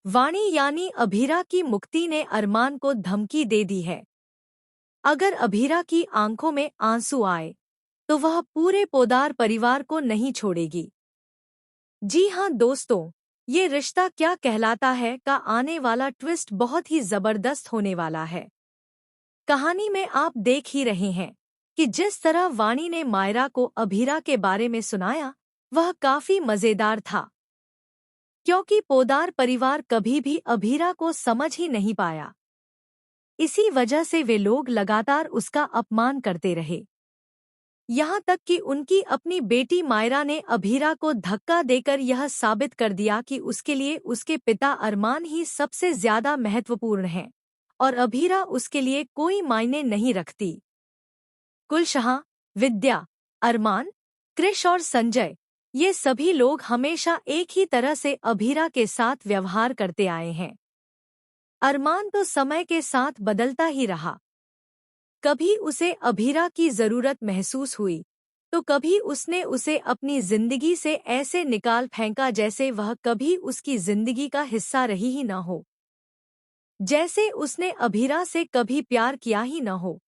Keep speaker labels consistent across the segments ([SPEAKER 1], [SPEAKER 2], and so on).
[SPEAKER 1] वाणी यानी अभीरा की मुक्ति ने अरमान को धमकी दे दी है। अगर अभीरा की आंखों में आंसू आए तो वह पूरे पोदार परिवार को नहीं छोड़ेगी। जी हाँ दोस्तों, ये रिश्ता क्या कहलाता है का आने वाला ट्विस्ट बहुत ही जबरदस्त होने वाला है। कहानी में आप देख ही रहे हैं कि जिस तरह वाणी ने मायरा को अभीरा के बारे में सुनाया वह काफी मजेदार था, क्योंकि पोदार परिवार कभी भी अभीरा को समझ ही नहीं पाया। इसी वजह से वे लोग लगातार उसका अपमान करते रहे, यहाँ तक कि उनकी अपनी बेटी मायरा ने अभीरा को धक्का देकर यह साबित कर दिया कि उसके लिए उसके पिता अरमान ही सबसे ज्यादा महत्वपूर्ण हैं और अभीरा उसके लिए कोई मायने नहीं रखती। गुलशहा, विद्या, अरमान, कृष और संजय, ये सभी लोग हमेशा एक ही तरह से अभीरा के साथ व्यवहार करते आए हैं। अरमान तो समय के साथ बदलता ही रहा। कभी उसे अभीरा की जरूरत महसूस हुई तो कभी उसने उसे अपनी जिंदगी से ऐसे निकाल फेंका जैसे वह कभी उसकी जिंदगी का हिस्सा रही ही न हो, जैसे उसने अभीरा से कभी प्यार किया ही न हो।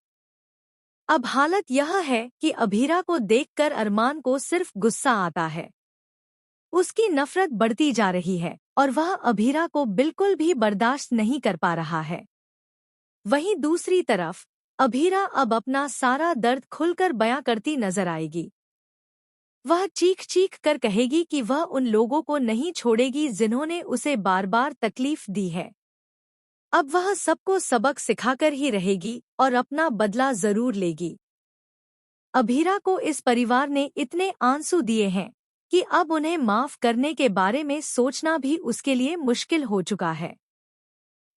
[SPEAKER 1] अब हालत यह है कि अभीरा को देखकर अरमान को सिर्फ गुस्सा आता है। उसकी नफरत बढ़ती जा रही है और वह अभीरा को बिल्कुल भी बर्दाश्त नहीं कर पा रहा है। वहीं दूसरी तरफ अभीरा अब अपना सारा दर्द खुलकर बयां करती नजर आएगी। वह चीख चीख कर कहेगी कि वह उन लोगों को नहीं छोड़ेगी जिन्होंने उसे बार बार तकलीफ दी है। अब वह सबको सबक सिखाकर ही रहेगी और अपना बदला जरूर लेगी। अभीरा को इस परिवार ने इतने आंसू दिए हैं कि अब उन्हें माफ करने के बारे में सोचना भी उसके लिए मुश्किल हो चुका है।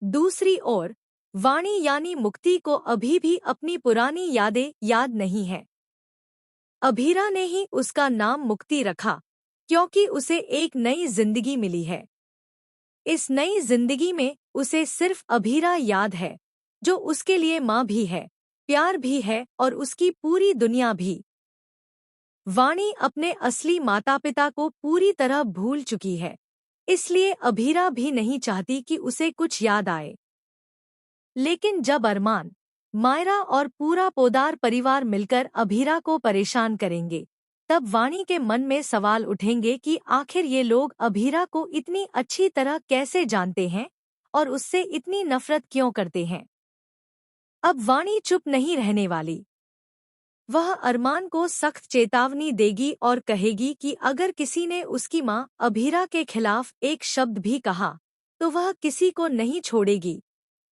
[SPEAKER 1] दूसरी ओर वाणी यानी मुक्ति को अभी भी अपनी पुरानी यादें याद नहीं है। अभीरा ने ही उसका नाम मुक्ति रखा क्योंकि उसे एक नई जिंदगी मिली है। इस नई जिंदगी में उसे सिर्फ अभीरा याद है, जो उसके लिए माँ भी है, प्यार भी है और उसकी पूरी दुनिया भी। वाणी अपने असली माता पिता को पूरी तरह भूल चुकी है, इसलिए अभीरा भी नहीं चाहती कि उसे कुछ याद आए। लेकिन जब अरमान, मायरा और पूरा पोदार परिवार मिलकर अभीरा को परेशान करेंगे, तब वाणी के मन में सवाल उठेंगे कि आखिर ये लोग अभीरा को इतनी अच्छी तरह कैसे जानते हैं और उससे इतनी नफरत क्यों करते हैं। अब वाणी चुप नहीं रहने वाली। वह अरमान को सख्त चेतावनी देगी और कहेगी कि अगर किसी ने उसकी मां अभीरा के खिलाफ एक शब्द भी कहा तो वह किसी को नहीं छोड़ेगी,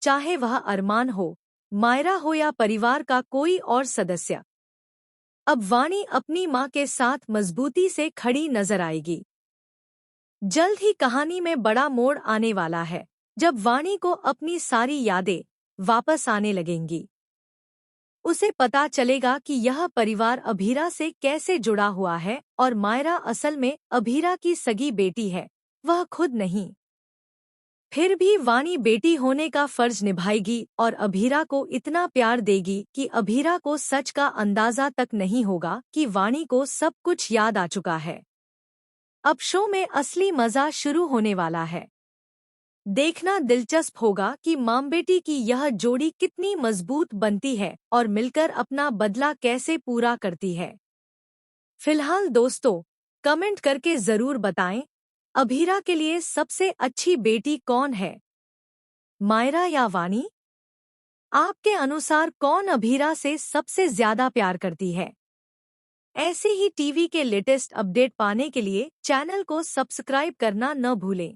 [SPEAKER 1] चाहे वह अरमान हो, मायरा हो या परिवार का कोई और सदस्य। अब वाणी अपनी मां के साथ मजबूती से खड़ी नजर आएगी। जल्द ही कहानी में बड़ा मोड़ आने वाला है, जब वाणी को अपनी सारी यादें वापस आने लगेंगी। उसे पता चलेगा कि यह परिवार अभीरा से कैसे जुड़ा हुआ है और मायरा असल में अभीरा की सगी बेटी है, वह खुद नहीं। फिर भी वाणी बेटी होने का फर्ज निभाएगी और अभीरा को इतना प्यार देगी कि अभीरा को सच का अंदाजा तक नहीं होगा कि वाणी को सब कुछ याद आ चुका है। अब शो में असली मजा शुरू होने वाला है। देखना दिलचस्प होगा कि मां बेटी की यह जोड़ी कितनी मजबूत बनती है और मिलकर अपना बदला कैसे पूरा करती है। फिलहाल दोस्तों, कमेंट करके जरूर बताएं, अभीरा के लिए सबसे अच्छी बेटी कौन है, मायरा या वाणी? आपके अनुसार कौन अभीरा से सबसे ज्यादा प्यार करती है? ऐसे ही टीवी के लेटेस्ट अपडेट पाने के लिए चैनल को सब्सक्राइब करना न भूलें।